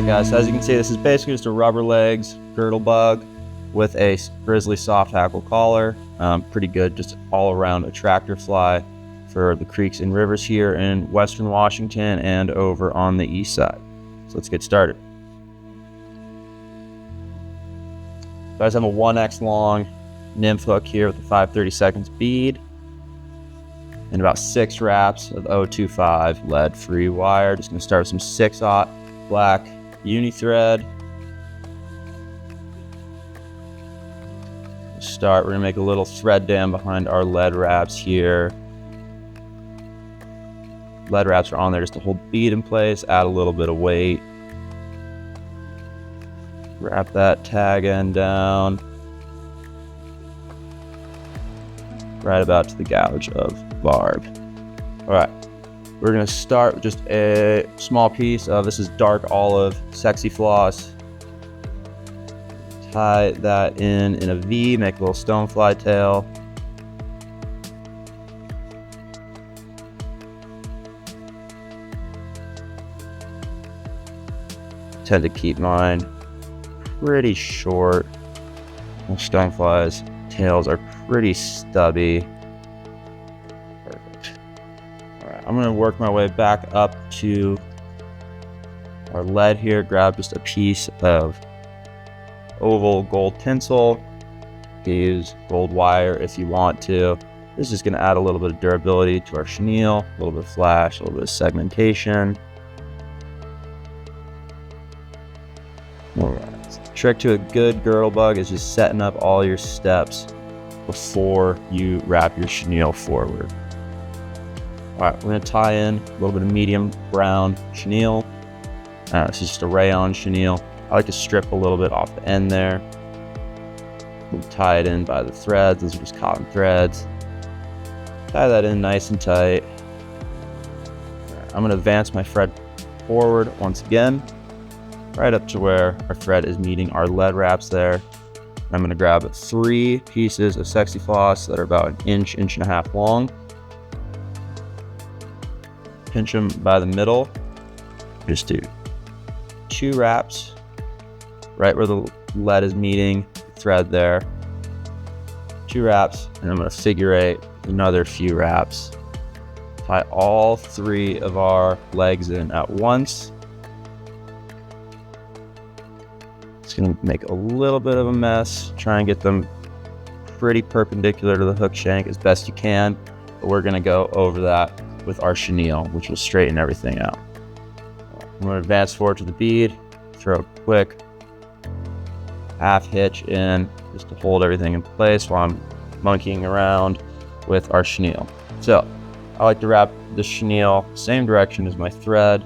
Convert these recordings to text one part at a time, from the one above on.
Alright guys, so as you can see, this is basically just a rubber legs girdle bug with a grizzly soft hackle collar. Pretty good, just all around attractor fly for the creeks and rivers here in Western Washington and over on the east side. So let's get started. Guys, I'm a 1x long nymph hook here with a 5/32 bead and about 6 wraps of 025 lead free wire. Just gonna start with some 6/0 black uni thread. We're gonna make a little thread dam behind our lead wraps here. Lead wraps are on there just to hold the bead in place, add a little bit of weight. Wrap that tag end down right about to the gouge of barb. All right, we're gonna start with just a small piece of, this is dark olive sexy floss. Tie that in a V, make a little stonefly tail. Tend to keep mine pretty short. Stoneflies' tails are pretty stubby. Perfect. All right, I'm gonna work my way back up to our lead here. Grab just a piece of oval gold tinsel. You can use gold wire if you want to. This is just going to add a little bit of durability to our chenille, a little bit of flash, a little bit of segmentation. All right. The trick to a good girdle bug is just setting up all your steps before you wrap your chenille forward. All right, we're going to tie in a little bit of medium brown chenille. This is just a rayon chenille. I like to strip a little bit off the end there. We'll tie it in by the threads. Those are just cotton threads. Tie that in nice and tight. I'm going to advance my thread forward once again, right up to where our thread is meeting our lead wraps there. I'm going to grab 3 pieces of sexy floss that are about an inch, inch and a half long. Pinch them by the middle. Just do 2 wraps right where the lead is meeting the thread there. 2 wraps, and I'm going to figure 8 another few wraps. Tie all 3 of our legs in at once. It's going to make a little bit of a mess. Try and get them pretty perpendicular to the hook shank as best you can, but we're going to go over that with our chenille, which will straighten everything out. I'm going to advance forward to the bead, throw a quick half hitch in just to hold everything in place while I'm monkeying around with our chenille. So I like to wrap the chenille same direction as my thread.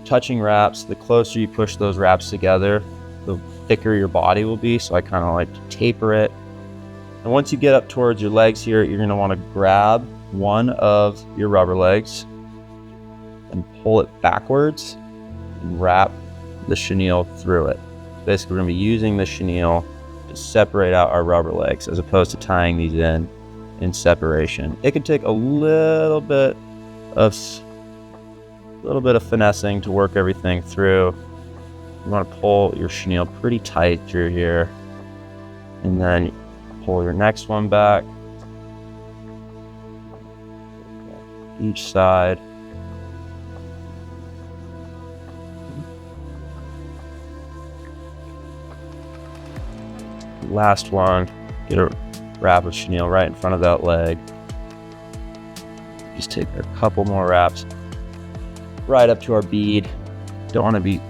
Touching wraps, the closer you push those wraps together, the thicker your body will be. So I kind of like to taper it. And once you get up towards your legs here, you're going to want to grab one of your rubber legs and pull it backwards and wrap the chenille through it. Basically, we're going to be using the chenille to separate out our rubber legs as opposed to tying these in separation. It can take a little bit of finessing to work everything through. You want to pull your chenille pretty tight through here, and then pull your next one back each side. Last one, get a wrap of chenille right in front of that leg. Just take a couple more wraps right up to our bead. Don't want to be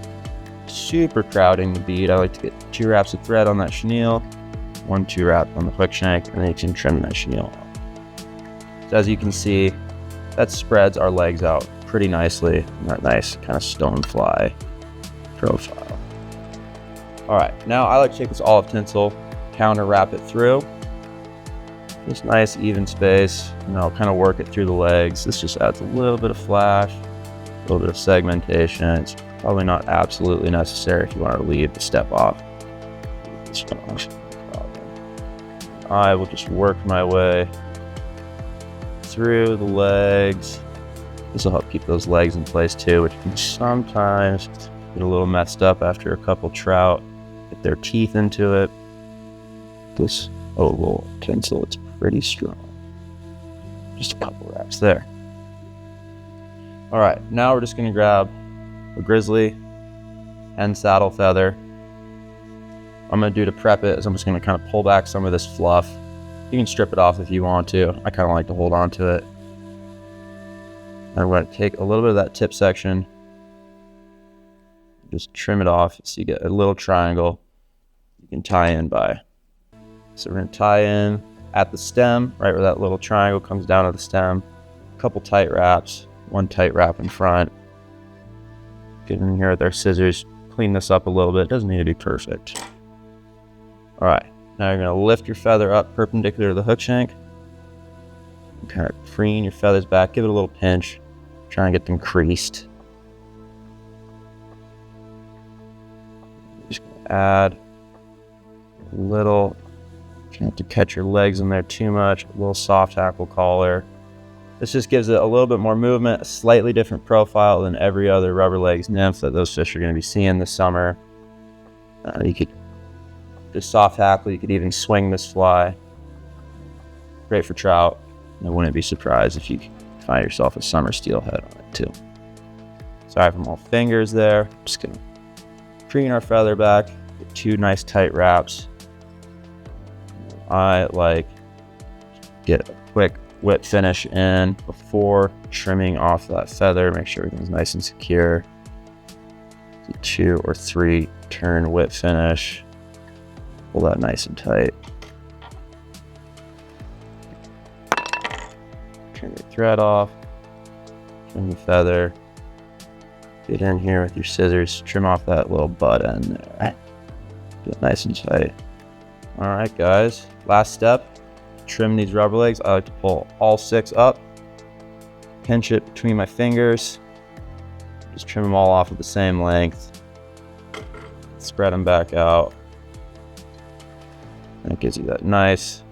super crowding the bead. I like to get 2 wraps of thread on that chenille, 1-2 wrap on the hook shank, and then you can trim that chenille off. So as you can see, that spreads our legs out pretty nicely in that nice kind of stonefly profile. All right, now I like to take this olive tinsel, counter wrap it through. Just nice even space, and I'll kind of work it through the legs. This just adds a little bit of flash, a little bit of segmentation. It's probably not absolutely necessary if you want to leave the step off. I will just work my way through the legs. This will help keep those legs in place too, which can sometimes get a little messed up after a couple trout get their teeth into it. This oval tinsel, it's pretty strong. Just a couple wraps there. All right, now we're just gonna grab a grizzly and saddle feather. I'm gonna do to prep it is I'm just gonna kind of pull back some of this fluff. You can strip it off if you want to. I kind of like to hold on to it. I'm gonna take a little bit of that tip section, just trim it off so you get a little triangle you can tie in by. So we're gonna tie in at the stem, right where that little triangle comes down to the stem. A couple tight wraps, one tight wrap in front. Get in here with our scissors, clean this up a little bit. It doesn't need to be perfect. All right, now you're gonna lift your feather up perpendicular to the hook shank. And kind of preen your feathers back, give it a little pinch. Try and get them creased. Just gonna add a little, you don't have to catch your legs in there too much, a little soft hackle collar. This just gives it a little bit more movement, a slightly different profile than every other rubber legs nymph that those fish are going to be seeing this summer. You could just soft hackle, you could even swing this fly. Great for trout. I wouldn't be surprised if you find yourself a summer steelhead on it too. Sorry for my fingers there. Just gonna preen our feather back, get two nice tight wraps. I like get a quick whip finish in before trimming off that feather. Make sure everything's nice and secure. 2 or 3 turn whip finish. Pull that nice and tight. Trim your thread off. Trim the feather. Get in here with your scissors. Trim off that little butt end there. Get it nice and tight. All right, guys. Last step. Trim these rubber legs. I like to pull all 6 up. Pinch it between my fingers. Just trim them all off at the same length. Spread them back out. And it gives you that nice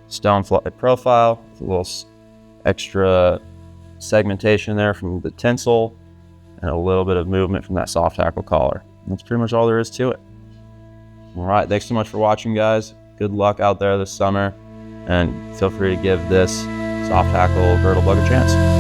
stone fly profile with a little extra segmentation there from the tinsel and a little bit of movement from that soft hackle collar. And that's pretty much all there is to it. All right, thanks so much for watching, guys. Good luck out there this summer, and feel free to give this soft hackle girdle bug a chance.